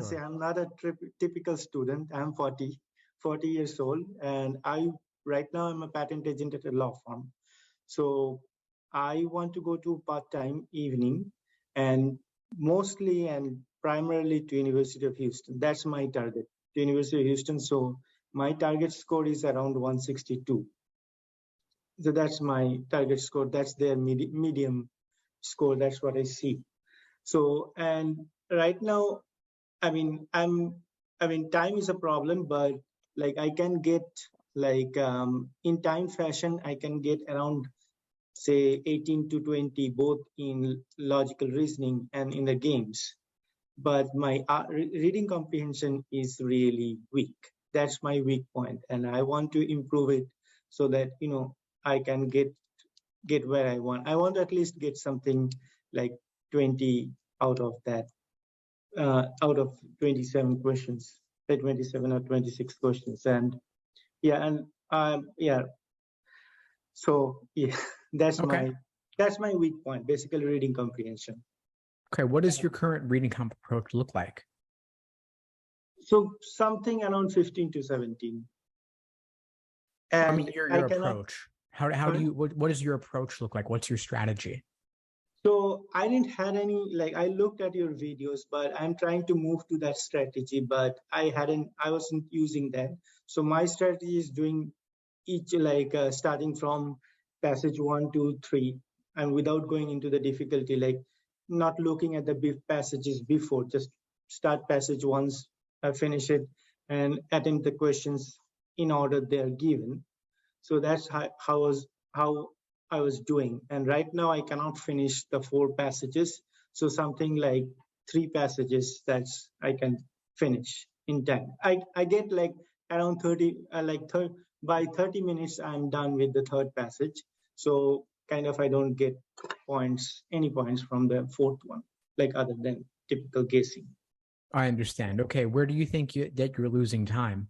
say I'm not a typical student. I'm 40 years old, and right now I'm a patent agent at a law firm. So I want to go to part-time evening, and mostly and primarily to University of Houston. That's my target, to University of Houston. So my target score is around 162. So that's my target score. That's their medium score. That's what I see. So, and right now, time is a problem, but like I can get like in time fashion, I can get around say 18 to 20, both in logical reasoning and in the games. But my reading comprehension is really weak. That's my weak point, and I want to improve it so that I can get where I want. I want to at least get something like 20 out of that, out of 27 questions, 27 or 26 questions, and so yeah, that's okay. my weak point, basically reading comprehension. Okay, what does your current reading comp approach look like? So something around 15 to 17. And I mean, your approach. How do you, what does your approach look like? What's your strategy? So I didn't had any, like I looked at your videos, but I'm trying to move to that strategy, but I wasn't using that. So my strategy is doing each starting from passage 1, 2, 3, and without going into the difficulty, like not looking at the passages before, just start passage once, finish it, and attempt the questions in order they're given. So that's how I was doing. And right now I cannot finish the 4 passages. So something like 3 passages that's I can finish in time. I get like around 30, by 30 minutes, I'm done with the 3rd passage. So kind of I don't get any points from the 4th one, like other than typical guessing. I understand. Okay, where do you think that you're losing time?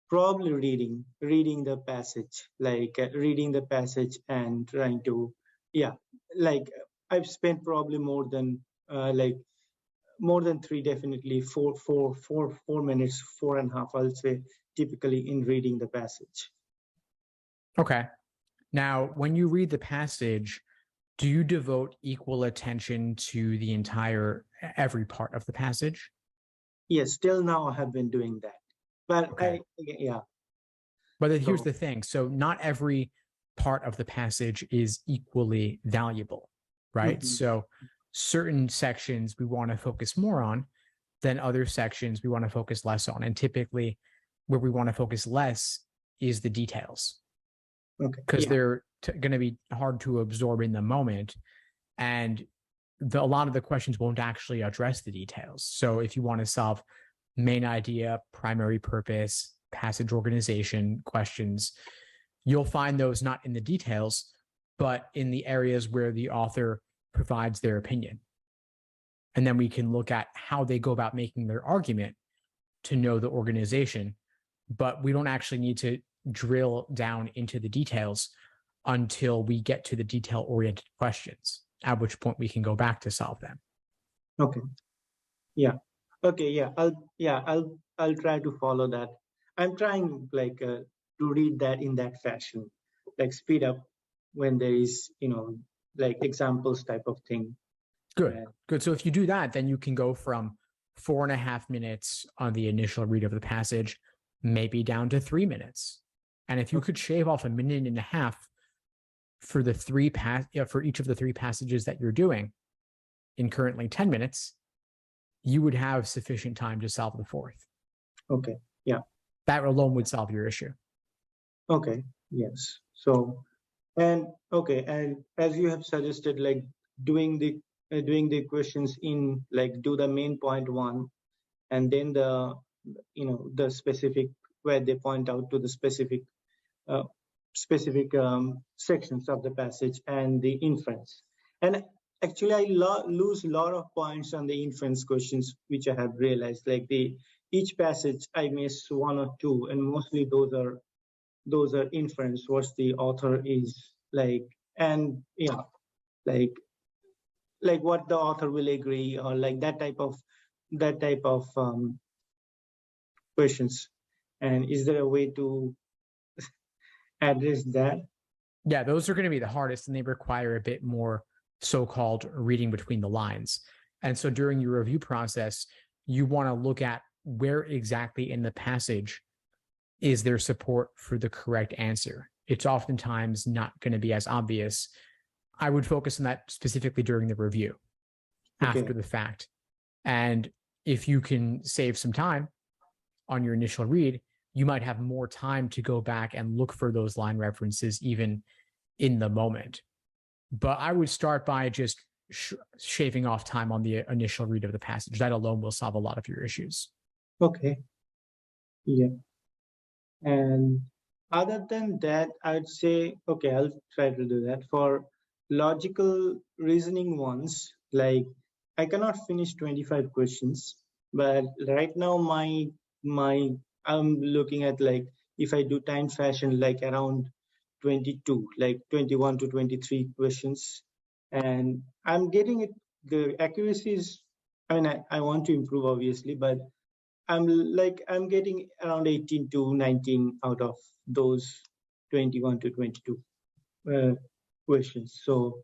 Probably reading the passage, reading the passage and trying to, I've spent probably more than 3, definitely 4 minutes, 4.5, I'll say, typically in reading the passage. Okay. Now, when you read the passage, do you devote equal attention to the every part of the passage? Yes, till now I have been doing that. But okay. But here's the thing. So not every part of the passage is equally valuable, right? Mm-hmm. So certain sections we want to focus more on than other sections we want to focus less on. And typically where we want to focus less is the details. Okay. Because they're going to be hard to absorb in the moment. And a lot of the questions won't actually address the details. So if you want to solve main idea, primary purpose, passage organization questions, you'll find those not in the details, but in the areas where the author provides their opinion. And then we can look at how they go about making their argument to know the organization, but we don't actually need to drill down into the details until we get to the detail-oriented questions, at which point we can go back to solve them. Okay. Yeah. Okay. Yeah. I'll try to follow that. I'm trying to read that in that fashion, like speed up when there is, examples type of thing. Good. Good. So if you do that, then you can go from 4.5 minutes on the initial read of the passage, maybe down to 3 minutes. And if you could shave off 1.5 minutes for for each of the 3 passages that you're doing in currently 10 minutes, you would have sufficient time to solve the 4th. Okay. Yeah. That alone would solve your issue. Okay. Yes. So, and as you have suggested, like doing the questions in do the main point 1, and then the specific where they point out to the specific sections of the passage and the inference. And actually, I lose a lot of points on the inference questions, which I have realized. Each passage I miss 1 or 2, and mostly those are inference. What the author is like, and like what the author will agree, or like that type of that type of questions? And is there a way to address that? Yeah, those are going to be the hardest, and they require a bit more so-called reading between the lines. And so during your review process, you want to look at where exactly in the passage is there support for the correct answer. It's oftentimes not going to be as obvious. I would focus on that specifically during the review after the fact. And if you can save some time on your initial read, you might have more time to go back and look for those line references even in the moment. But I would start by just shaving off time on the initial read of the passage. That alone will solve a lot of your issues. Okay. Yeah. And other than that, I'd say, okay, I'll try to do that. For logical reasoning ones, like I cannot finish 25 questions, but right now I'm looking at, like, if I do time fashion, like around 22, like 21 to 23 questions, and I'm getting it. The accuracy is, I mean, I want to improve obviously, but I'm getting around 18 to 19 out of those 21 to 22 questions. So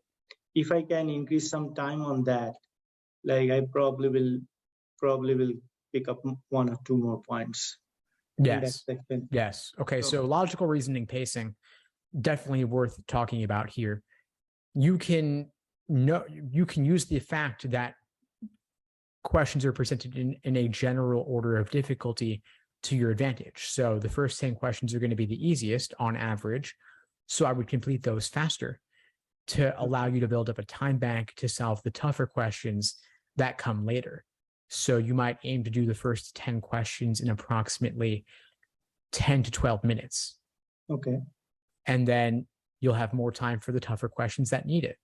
if I can increase some time on that, like I probably will pick up 1 or 2 more points. Yes. Yes. Okay. So logical reasoning pacing, definitely worth talking about here. You can use the fact that questions are presented in a general order of difficulty to your advantage. So the first 10 questions are going to be the easiest on average. So I would complete those faster to allow you to build up a time bank to solve the tougher questions that come later. So you might aim to do the first 10 questions in approximately 10 to 12 minutes. Okay. And then you'll have more time for the tougher questions that need it.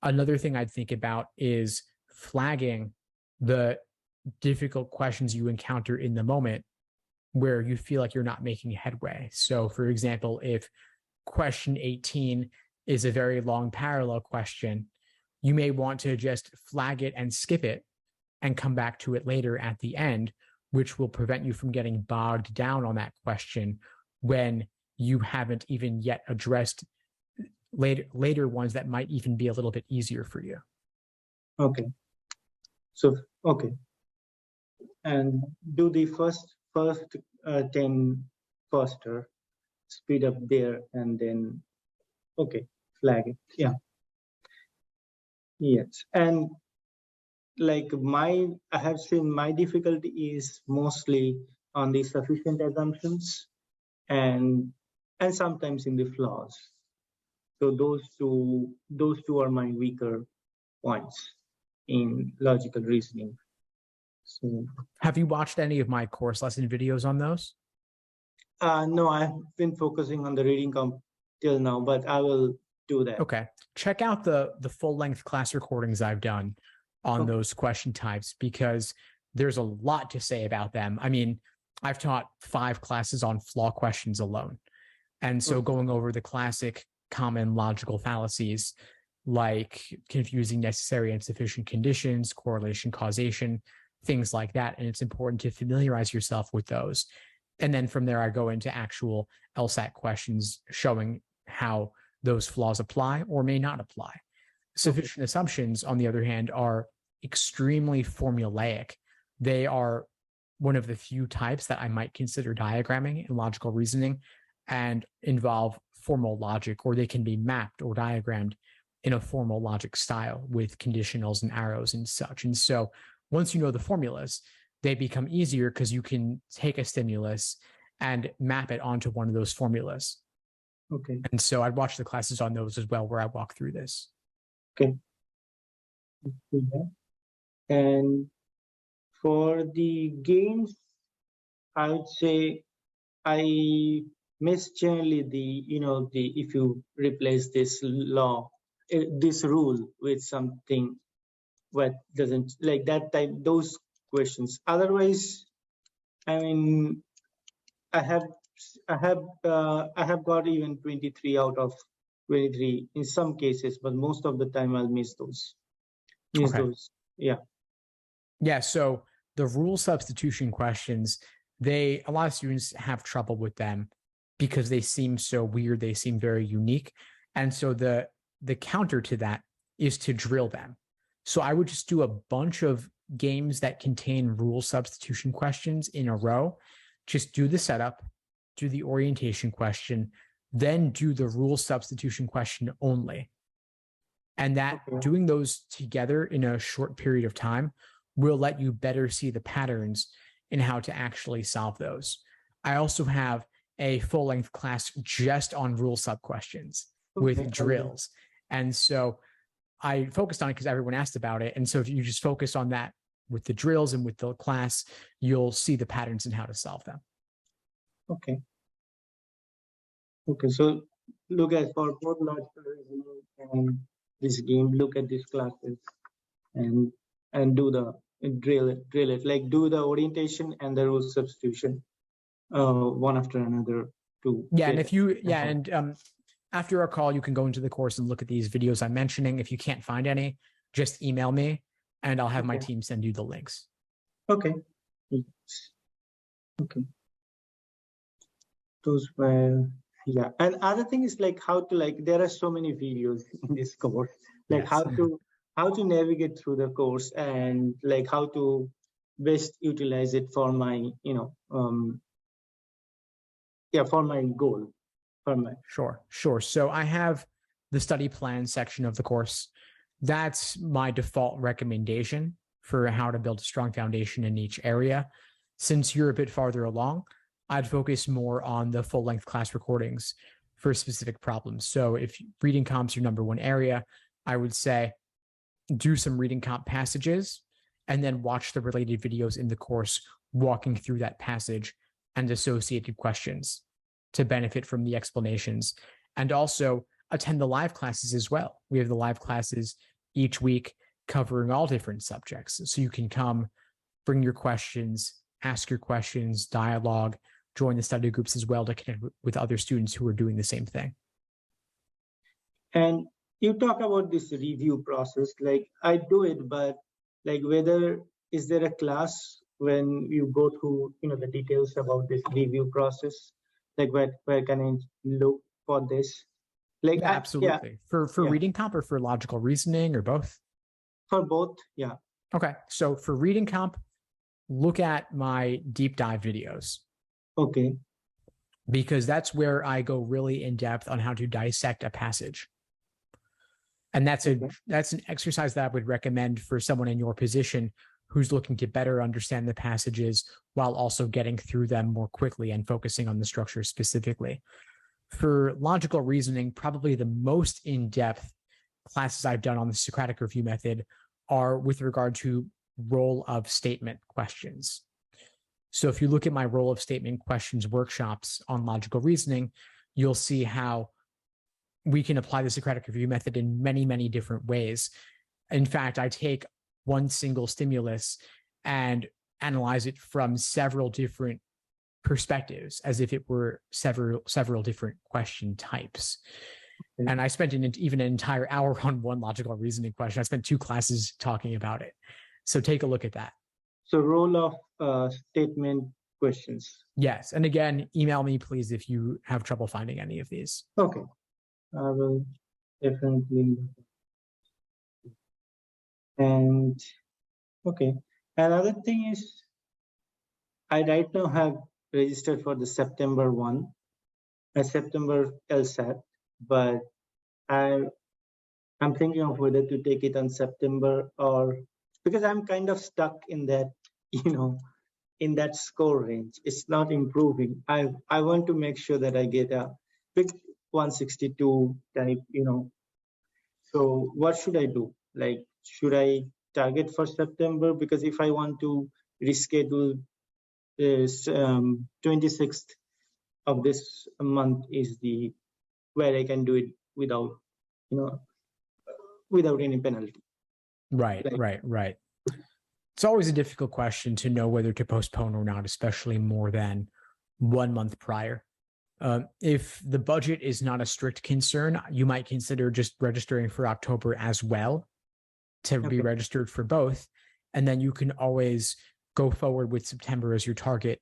Another thing I'd think about is flagging the difficult questions you encounter in the moment where you feel like you're not making headway. So for example, if question 18 is a very long parallel question, you may want to just flag it and skip it and come back to it later at the end, which will prevent you from getting bogged down on that question when you haven't even yet addressed later ones that might even be a little bit easier for you. Okay. So, okay. And do the first 10 faster, speed up there, and then, okay, flag it. Yeah. Yes. And like I have seen my difficulty is mostly on the sufficient assumptions and sometimes in the flaws. So those two are my weaker points in logical reasoning. So, have you watched any of my course lesson videos on those? No, I've been focusing on the reading comp till now, but I will do that. Okay. Check out the full-length class recordings I've done on those question types, because there's a lot to say about them. I mean, I've taught 5 classes on flaw questions alone. And so going over the classic common logical fallacies like confusing necessary and sufficient conditions, correlation, causation, things like that. And it's important to familiarize yourself with those. And then from there, I go into actual LSAT questions showing how those flaws apply or may not apply. Sufficient assumptions, on the other hand, are extremely formulaic. They are one of the few types that I might consider diagramming in logical reasoning and involve formal logic, or they can be mapped or diagrammed in a formal logic style with conditionals and arrows and such. And so once you know the formulas, they become easier because you can take a stimulus and map it onto one of those formulas. Okay. And so I'd watch the classes on those as well, where I walk through this. Okay. And for the gains, I would say I miss generally if you replace this rule with something what doesn't, like that type, those questions. Otherwise, I mean, I have got even 23 out of 23 in some cases, but most of the time I'll miss those. Yeah. Yeah. So the rule substitution questions, a lot of students have trouble with them because they seem so weird. They seem very unique. And so the counter to that is to drill them. So I would just do a bunch of games that contain rule substitution questions in a row. Just do the setup, do the orientation question, then do the rule substitution question only. And that doing those together in a short period of time will let you better see the patterns in how to actually solve those. I also have a full-length class just on rule sub questions with drills. And so I focused on it because everyone asked about it. And so if you just focus on that with the drills and with the class, you'll see the patterns in how to solve them. Okay. Okay, so look at for both logical reasoning and this game, look at these classes and do the drill it, like do the orientation and the rule substitution one after another to and if you after our call you can go into the course and look at these videos I'm mentioning. If you can't find any, just email me and I'll have my team send you the links. Okay. Those were and other thing is like how to, like there are so many videos in this course, like how to navigate through the course and like how to best utilize it for my for my goal. Sure. So I have the study plan section of the course. That's my default recommendation for how to build a strong foundation in each area. Since you're a bit farther along, I'd focus more on the full-length class recordings for specific problems. So if reading comp's your number one area, I would say do some reading comp passages and then watch the related videos in the course walking through that passage and associated questions to benefit from the explanations. And also attend the live classes as well. We have the live classes each week covering all different subjects. So you can come, bring your questions, ask your questions, dialogue, join the study groups as well to connect with other students who are doing the same thing. And you talk about this review process, like I do it, but like is there a class when you go through, the details about this review process? Like where can I look for this? Like absolutely. For reading comp or for logical reasoning or both? For both, yeah. Okay. So for reading comp, look at my deep dive videos. Okay. Because that's where I go really in depth on how to dissect a passage. And that's an exercise that I would recommend for someone in your position who's looking to better understand the passages while also getting through them more quickly and focusing on the structure specifically. For logical reasoning, probably the most in-depth classes I've done on the Socratic review method are with regard to role of statement questions. So if you look at my role of statement questions workshops on logical reasoning, you'll see how we can apply the Socratic review method in many, many different ways. In fact, I take one single stimulus and analyze it from several different perspectives as if it were several different question types. And I spent even an entire hour on one logical reasoning question. I spent 2 classes talking about it. So take a look at that. So role of statement questions. Yes. And again, email me, please, if you have trouble finding any of these. Okay. I will definitely. And okay. Another thing is I right now have registered for the September September LSAT, but I'm thinking of whether to take it on September or because I'm kind of stuck in that, in that score range. It's not improving. I want to make sure that I get a big 162 type, So what should I do? Like, should I target for September? Because if I want to reschedule this 26th of this month is where I can do it without, without any penalty. Right. It's always a difficult question to know whether to postpone or not, especially more than 1 month prior. If the budget is not a strict concern, you might consider just registering for October as well to be registered for both. And then you can always go forward with September as your target.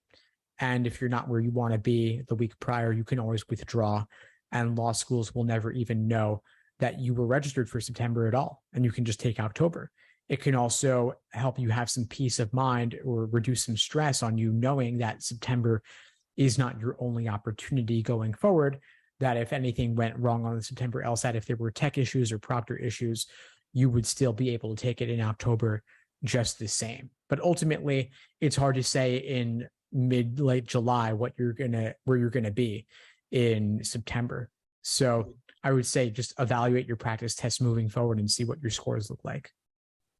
And if you're not where you want to be the week prior, you can always withdraw, and law schools will never even know that you were registered for September at all, and you can just take October. It can also help you have some peace of mind or reduce some stress on you knowing that September is not your only opportunity going forward, that if anything went wrong on the September LSAT, if there were tech issues or proctor issues, you would still be able to take it in October just the same. But ultimately, it's hard to say in late July where you're gonna be in September. So I would say just evaluate your practice tests moving forward and see what your scores look like.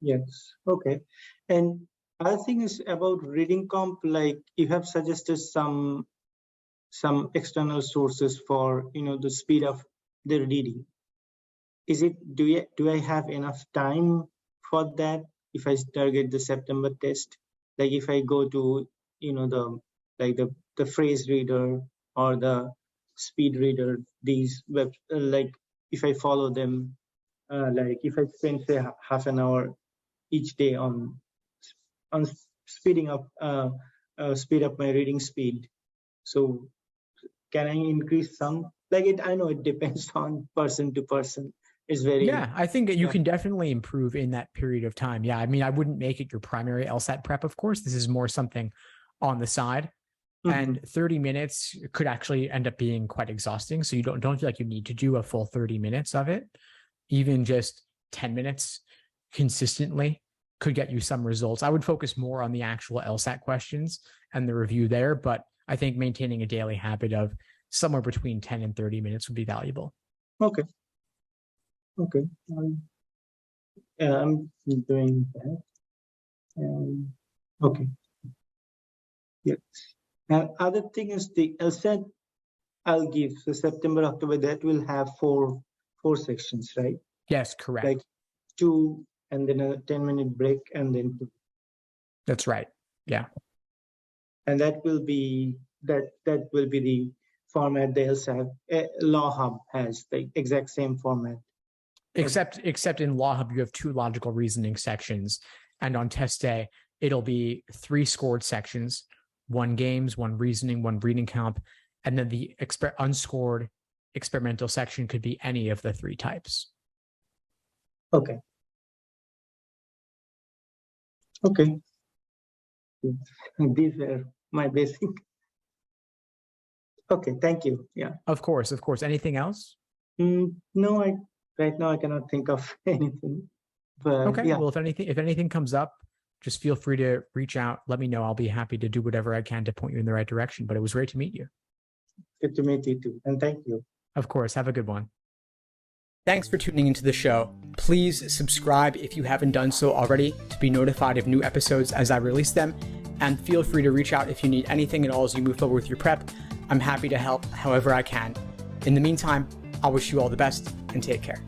Yes. Okay. And other thing is about reading comp, like you have suggested some external sources for the speed of the reading. Is it do I have enough time for that if I target the September test? Like if I go to the phrase reader or the speed reader, these like if I follow them, like if I spend say half an hour each day on speed up my reading speed, so can I increase some? Like I know it depends on person to person. It's very I think that you can definitely improve in that period of time. I mean, I wouldn't make it your primary LSAT prep, of course. This is more something on the side. And 30 minutes could actually end up being quite exhausting. So you don't feel like you need to do a full 30 minutes of it. Even just 10 minutes consistently could get you some results. I would focus more on the actual LSAT questions and the review there, but I think maintaining a daily habit of somewhere between 10 and 30 minutes would be valuable. Okay. I'm doing that. Okay. Yes. And other thing is the LSAT I'll give. So September, October, that will have four sections, right? Yes, correct. Like 2 and then a 10-minute break and then 2. That's right. Yeah. And that will be the format the LSAT Law Hub has, the exact same format. Except in Law Hub, you have 2 logical reasoning sections. And on test day, it'll be 3 scored sections, 1 games, 1 reasoning, 1 reading comp. And then the unscored experimental section could be any of the 3 types. Okay. These are my basic. Okay, thank you. Yeah. Of course. Anything else? No, right now I cannot think of anything. But okay. Well, if anything comes up, just feel free to reach out. Let me know. I'll be happy to do whatever I can to point you in the right direction. But it was great to meet you. Good to meet you too. And thank you. Of course. Have a good one. Thanks for tuning into the show. Please subscribe if you haven't done so already to be notified of new episodes as I release them. And feel free to reach out if you need anything at all as you move forward with your prep. I'm happy to help however I can. In the meantime, I'll wish you all the best and take care.